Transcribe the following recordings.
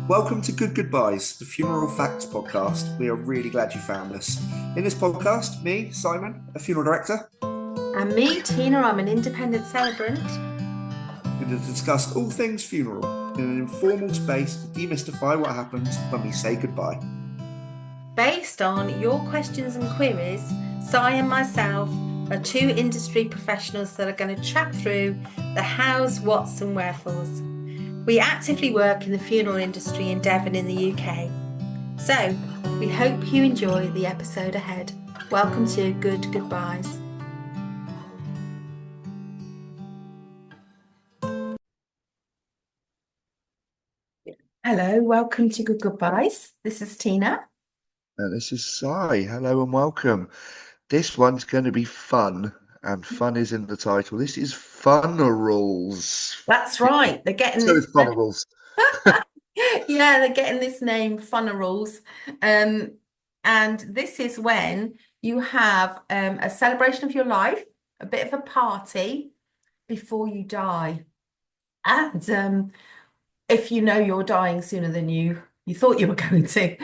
Welcome to Good Goodbyes, the Funeral Facts podcast. We are really glad you found us. In this podcast, me, Simon, a funeral director, And me, Tina, I'm an independent celebrant. are going to discuss all things funeral in an informal space to demystify what happens when we say goodbye. Based on your questions and queries, Si and myself are two industry professionals that are going to chat through the hows, whats, and wherefores. We actively work in the funeral industry in Devon in the UK. So, we hope you enjoy the episode ahead. Welcome to Good Goodbyes. Hello, welcome to Good Goodbyes. This is Tina. And this is Si. Hello and welcome. This one's going to be fun, and fun is in the title. This is funerals. That's right. They're getting So this. it's funerals. Yeah, they're getting this name, funerals. And this is when you have a celebration of your life, a bit of a party before you die. And if you know you're dying sooner than you thought you were going to.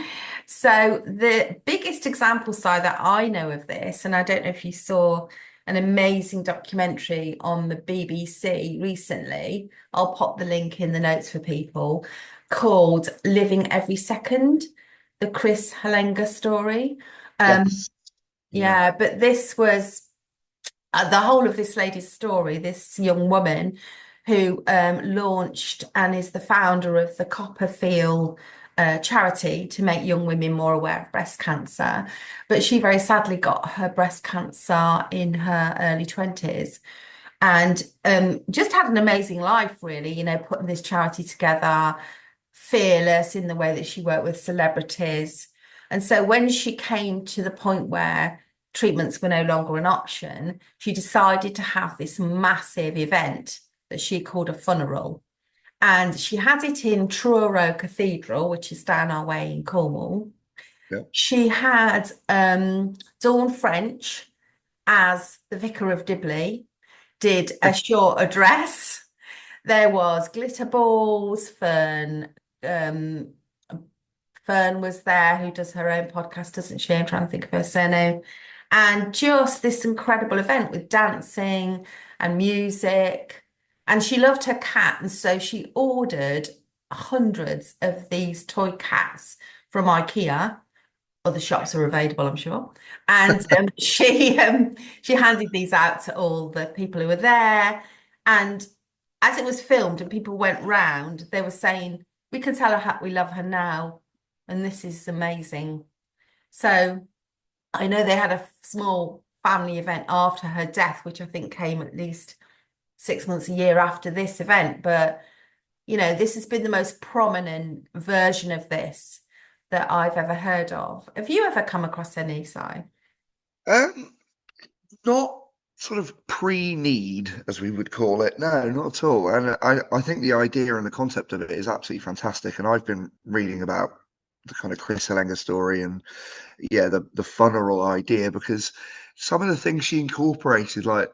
So the biggest example side that I know of this, and I don't know if you saw an amazing documentary on the BBC recently, I'll pop the link in the notes for people, called Living Every Second, the Kris Hallenga story. Yes. Yeah. Yeah, but this was the whole of this lady's story, this young woman who launched and is the founder of the Copperfield charity to make young women more aware of breast cancer. But she very sadly got her breast cancer in her early 20s and just had an amazing life, really, putting this charity together, fearless in the way that she worked with celebrities. And so when she came to the point where treatments were no longer an option, she decided to have this massive event that she called a funeral. And she had it in Truro Cathedral, which is down our way in Cornwall. Yeah. She had Dawn French as the Vicar of Dibley, did a short address. There was glitter balls, um, Fern was there, who does her own podcast, doesn't she? I'm trying to think of her surname. And just this incredible event with dancing and music. And she loved her cat. And so she ordered hundreds of these toy cats from IKEA. Other shops are available, I'm sure. And she handed these out to all the people who were there. And as it was filmed and people went round, they were saying, we can tell her how we love her now. And this is amazing. So I know they had a small family event after her death, which I think came at least 6 months, a year after this event. But, this has been the most prominent version of this that I've ever heard of. Have you ever come across any, Si? Um, Not sort of pre-need, as we would call it. No, not at all. And I think the idea and the concept of it is absolutely fantastic. And I've been reading about the kind of Kris Hallenga story and the funeral idea, because some of the things she incorporated, like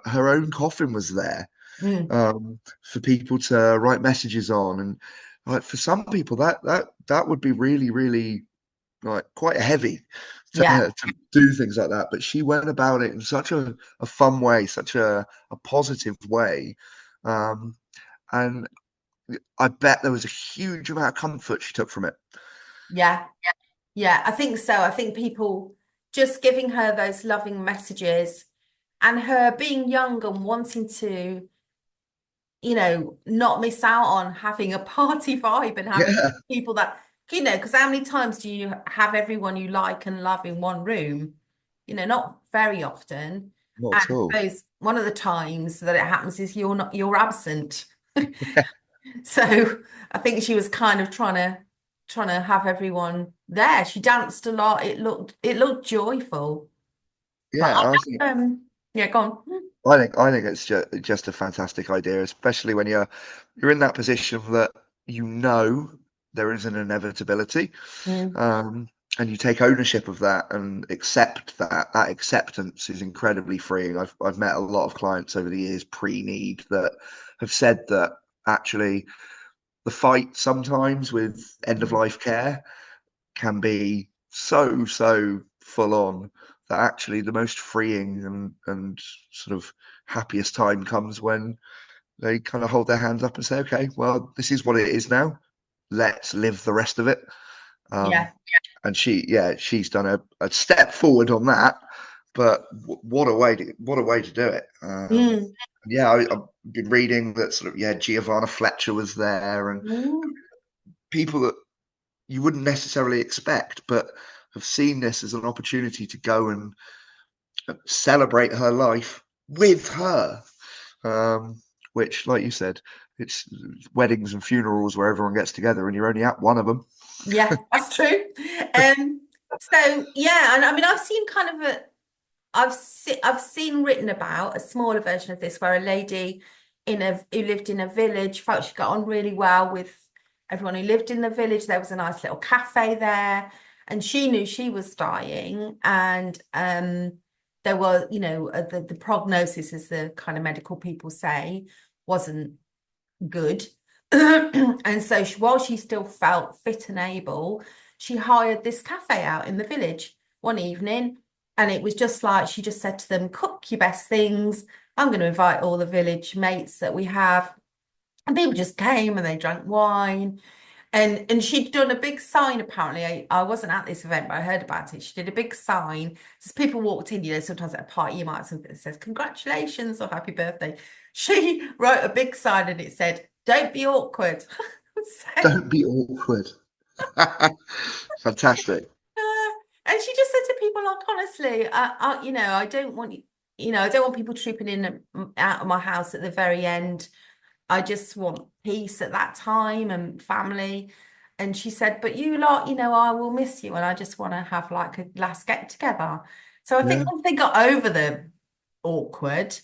her own coffin was there Mm. for people to write messages on, and like for some people that would be really, really like quite heavy Yeah. to do things like that. But she went about it in such a fun way, such a positive way. Um, and I bet there was a huge amount of comfort she took from it. Yeah. Yeah, I think so. I think people just giving her those loving messages and her being young and wanting to, not miss out on having a party vibe and having Yeah, people that, because how many times do you have everyone you like and love in one room? Not very often. not And at I all. suppose one of the times that it happens is you're absent. So I think she was kind of trying to have everyone there. She danced a lot. It looked joyful. But Yeah, I think yeah, go on. I think it's just a fantastic idea, especially when you're in that position that there is an inevitability, Mm. um, and you take ownership of that and accept that. That acceptance is incredibly freeing. I've met a lot of clients over the years pre-need that have said that actually the fight sometimes with end of Mm. life care can be so full on that actually the most freeing and sort of happiest time comes when they kind of hold their hands up and say, okay, well, this is what it is now. Let's live the rest of it. Um, Yeah. and she's done a step forward on that. But what a way to do it. Mm. I've been reading that sort of Giovanna Fletcher was there and Mm. people that you wouldn't necessarily expect, but have seen this as an opportunity to go and celebrate her life with her. Which, like you said, it's weddings and funerals where everyone gets together and you're only at one of them. Yeah, that's true. Um, so yeah, and I mean I've seen kind of I've seen written about a smaller version of this where a lady who lived in a village felt she got on really well with everyone who lived in the village. There was a nice little cafe there, and she knew she was dying, and there was, the prognosis, as the kind of medical people say, wasn't good. And so while she still felt fit and able, she hired this cafe out in the village one evening. And it was just like she just said to them, cook your best things. I'm going to invite all the village mates that we have. And people just came and they drank wine. And she'd done a big sign, apparently. I wasn't at this event, but I heard about it. She did a big sign. As people walked in, sometimes at a party, you might have something that says, congratulations or happy birthday. She wrote a big sign and it said, don't be awkward. So, Don't be awkward. Fantastic. and she just said to people, like, honestly, I don't want I don't want people trooping in and out of my house at the very end. I just want peace at that time and family. And she said, but you lot, I will miss you. And I just want to have like a last get together. So I think Yeah. once they got over the awkward,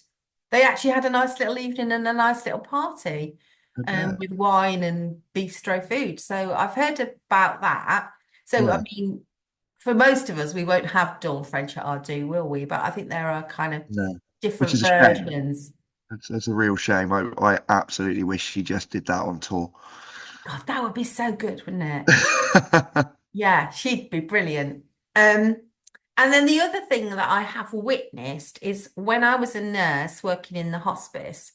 they actually had a nice little evening and a nice little party I bet. with wine and bistro food. So I've heard about that. So, I Yeah. mean, for most of us, we won't have dawn French at our do, will we? But I think there are kind of No. Which different is a shame. versions. It's a real shame. I absolutely wish she just did that on tour. God, that would be so good, wouldn't it? Yeah, she'd be brilliant. And then the other thing that I have witnessed is when I was a nurse working in the hospice,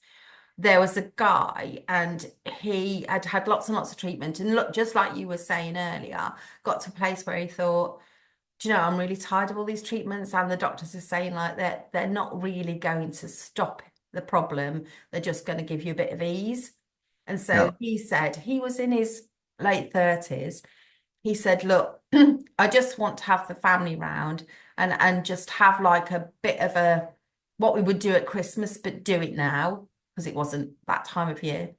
there was a guy and he had had lots and lots of treatment. And look, just like you were saying earlier, got to a place where he thought, do you know, I'm really tired of all these treatments. And the doctors are saying like that they're not really going to stop the problem. They're just going to give you a bit of ease. And Yeah. so he said he was in his late 30s. He said, look, I just want to have the family round and just have like a bit of a what we would do at Christmas, but do it now because it wasn't that time of year.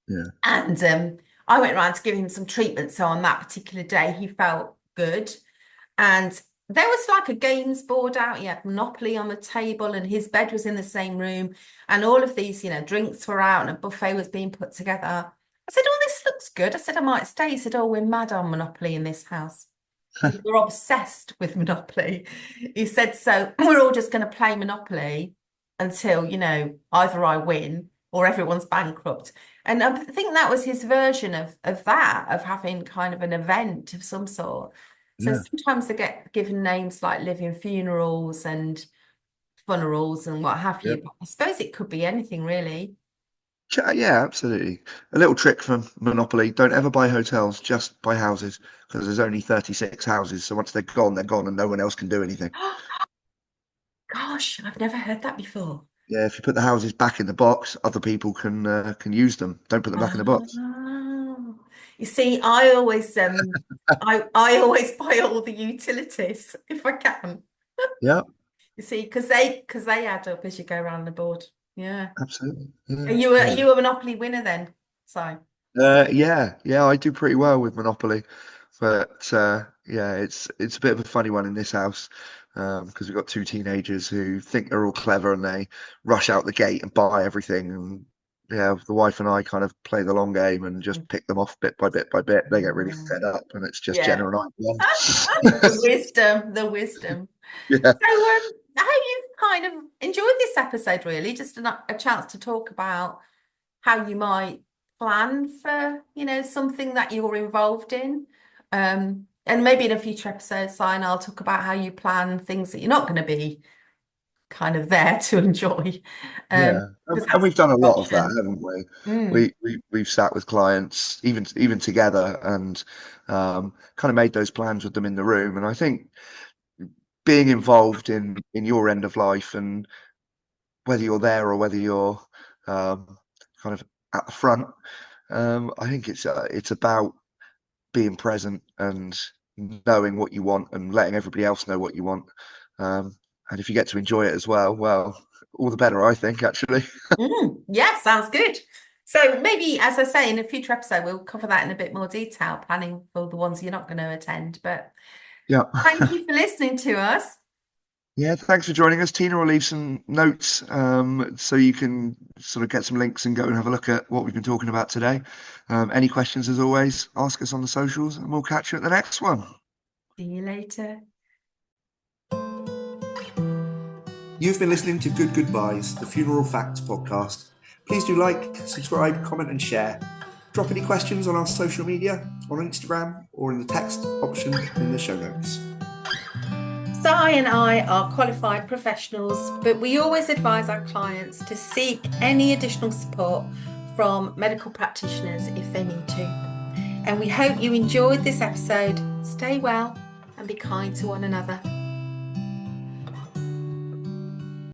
Yeah. And I went around to give him some treatment. So on that particular day, he felt good. And there was like a games board out. He had Monopoly on the table, and his bed was in the same room. And all of these, drinks were out, and a buffet was being put together. I said, oh, this looks good. I said, I might stay. He said, oh, we're mad on Monopoly in this house. He said, we're obsessed with Monopoly. He said, so we're all just going to play Monopoly until, either I win or everyone's bankrupt. And I think that was his version of that, of having kind of an event of some sort. So Yeah. sometimes they get given names like living funerals and funerals and what have Yeah. you. But I suppose it could be anything really. Yeah, absolutely. A little trick from Monopoly: don't ever buy hotels, just buy houses because there's only 36 houses. So once they're gone, and no one else can do anything. Gosh, I've never heard that before. Yeah, if you put the houses back in the box, other people can use them. Don't put them back in the box. Oh, you see, I always buy all the utilities if I can. Yeah, You see, because they add up as you go around the board. Yeah. absolutely. Are Yeah, yeah. you a Monopoly winner then? So, Yeah, I do pretty well with Monopoly, but yeah, it's a bit of a funny one in this house because we've got two teenagers who think they're all clever and they rush out the gate and buy everything. And yeah, the wife and I kind of play the long game and just pick them off bit by bit by bit. They get really fed up, and it's just yeah. Jenna and I won. The wisdom. Yeah, So, I hope you've kind of enjoyed this episode, really. Just a chance to talk about how you might plan for, something that you're involved in. And maybe in a future episode, Sign, I'll talk about how you plan things that you're not going to be kind of there to enjoy. Yeah, Because and that's we've done a an lot of that, option. haven't we? Mm. We've sat with clients, even together, and kind of made those plans with them in the room. And I think being involved in your end of life, and whether you're there or whether you're kind of at the front, I think it's about being present and knowing what you want and letting everybody else know what you want. And if you get to enjoy it as well, all the better, I think, actually. Yeah, sounds good. So maybe, as I say, in a future episode, we'll cover that in a bit more detail, planning for the ones you're not going to attend. But Yeah. thank you for listening to us. Yeah, thanks for joining us. Tina will leave some notes so you can sort of get some links and go and have a look at what we've been talking about today. Any questions, as always, ask us on the socials and we'll catch you at the next one. See you later. You've been listening to Good Goodbyes, the Funeral Facts podcast. Please do like, subscribe, comment, and share. Drop any questions on our social media, on Instagram, or in the text option in the show notes. Si and I are qualified professionals, but we always advise our clients to seek any additional support from medical practitioners if they need to. And we hope you enjoyed this episode. Stay well and be kind to one another.